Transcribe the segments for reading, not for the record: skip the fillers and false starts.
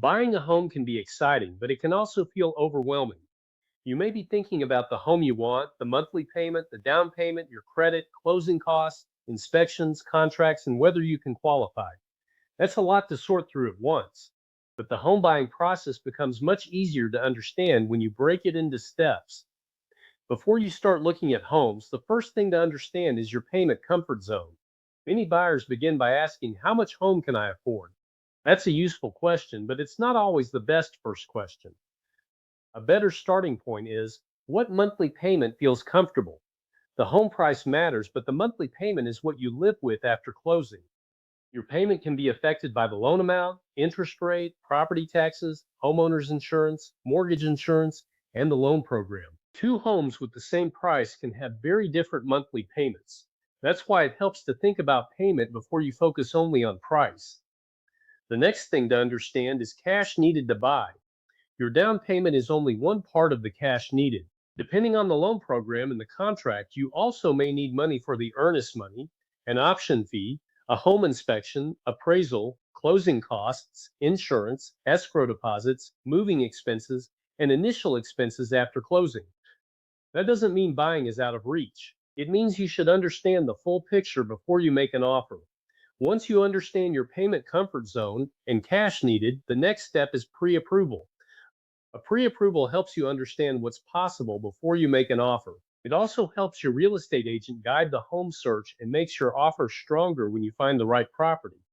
Buying a home can be exciting, but it can also feel overwhelming. You may be thinking about the home you want, the monthly payment, the down payment, your credit, closing costs, inspections, contracts, and whether you can qualify. That's a lot to sort through at once. But the home buying process becomes much easier to understand when you break it into steps. Before you start looking at homes, the first thing to understand is your payment comfort zone. Many buyers begin by asking, how much home can I afford? That's a useful question, but it's not always the best first question. A better starting point is, what monthly payment feels comfortable? The home price matters, but the monthly payment is what you live with after closing. Your payment can be affected by the loan amount, interest rate, property taxes, homeowners insurance, mortgage insurance, and the loan program. Two homes with the same price can have very different monthly payments. That's why it helps to think about payment before you focus only on price. The next thing to understand is cash needed to buy. Your down payment is only one part of the cash needed. Depending on the loan program and the contract, you also may need money for the earnest money, an option fee, a home inspection, appraisal, closing costs, insurance, escrow deposits, moving expenses, and initial expenses after closing. That doesn't mean buying is out of reach. It means you should understand the full picture before you make an offer. Once you understand your payment comfort zone and cash needed, the next step is pre-approval. A pre-approval helps you understand what's possible before you make an offer. It also helps your real estate agent guide the home search and makes your offer stronger when you find the right property.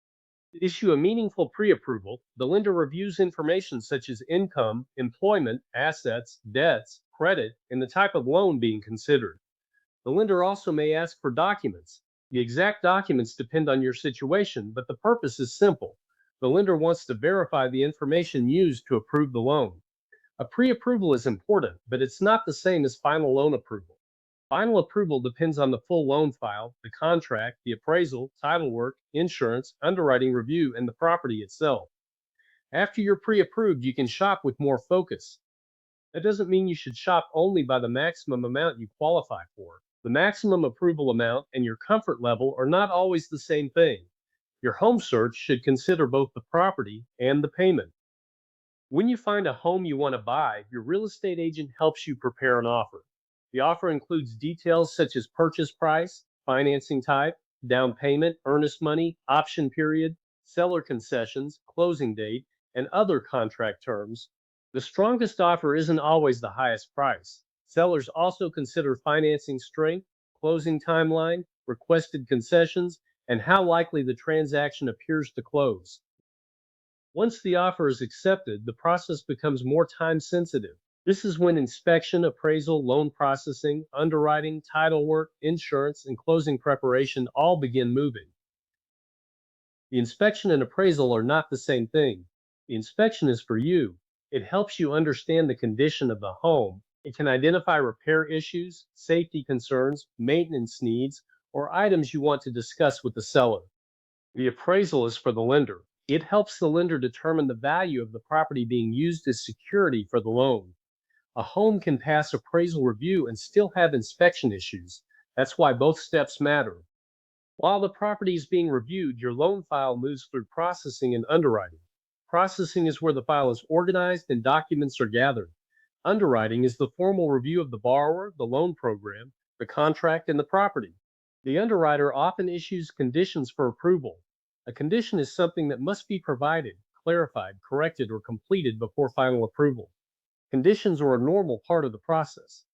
To issue a meaningful pre-approval, the lender reviews information such as income, employment, assets, debts, credit, and the type of loan being considered. The lender also may ask for documents. The exact documents depend on your situation, but the purpose is simple. The lender wants to verify the information used to approve the loan. A pre-approval is important, but it's not the same as final loan approval. Final approval depends on the full loan file, the contract, the appraisal, title work, insurance, underwriting review, and the property itself. After you're pre-approved, you can shop with more focus. That doesn't mean you should shop only by the maximum amount you qualify for. The maximum approval amount and your comfort level are not always the same thing. Your home search should consider both the property and the payment. When you find a home you want to buy, your real estate agent helps you prepare an offer. The offer includes details such as purchase price, financing type, down payment, earnest money, option period, seller concessions, closing date, and other contract terms. The strongest offer isn't always the highest price. Sellers also consider financing strength, closing timeline, requested concessions, and how likely the transaction appears to close. Once the offer is accepted, the process becomes more time sensitive. This is when inspection, appraisal, loan processing, underwriting, title work, insurance, and closing preparation all begin moving. The inspection and appraisal are not the same thing. The inspection is for you. It helps you understand the condition of the home. It can identify repair issues, safety concerns, maintenance needs, or items you want to discuss with the seller. The appraisal is for the lender. It helps the lender determine the value of the property being used as security for the loan. A home can pass appraisal review and still have inspection issues. That's why both steps matter. While the property is being reviewed, your loan file moves through processing and underwriting. Processing is where the file is organized and documents are gathered. Underwriting is the formal review of the borrower, the loan program, the contract, and the property. The underwriter often issues conditions for approval. A condition is something that must be provided, clarified, corrected, or completed before final approval. Conditions are a normal part of the process.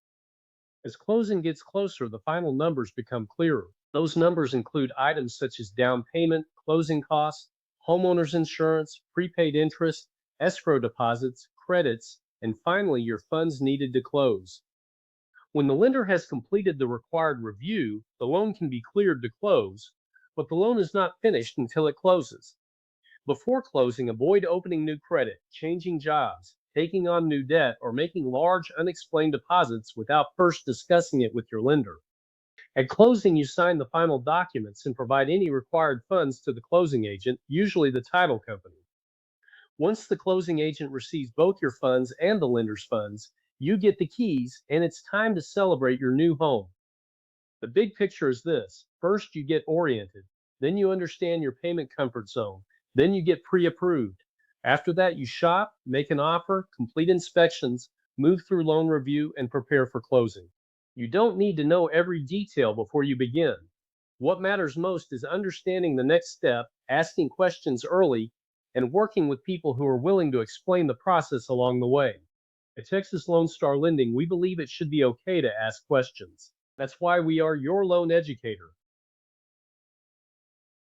As closing gets closer, the final numbers become clearer. Those numbers include items such as down payment, closing costs, homeowners insurance, prepaid interest, escrow deposits, credits, and finally your funds needed to close. When the lender has completed the required review, the loan can be cleared to close, but the loan is not finished until it closes. Before closing, avoid opening new credit, changing jobs, taking on new debt, or making large unexplained deposits without first discussing it with your lender. At closing, you sign the final documents and provide any required funds to the closing agent, usually the title company. Once the closing agent receives both your funds and the lender's funds, you get the keys and it's time to celebrate your new home. The big picture is this. First, you get oriented. Then you understand your payment comfort zone. Then you get pre-approved. After that, you shop, make an offer, complete inspections, move through loan review, and prepare for closing. You don't need to know every detail before you begin. What matters most is understanding the next step, asking questions early, and working with people who are willing to explain the process along the way. At Texas Lone Star Lending, we believe it should be okay to ask questions. That's why we are your loan educator.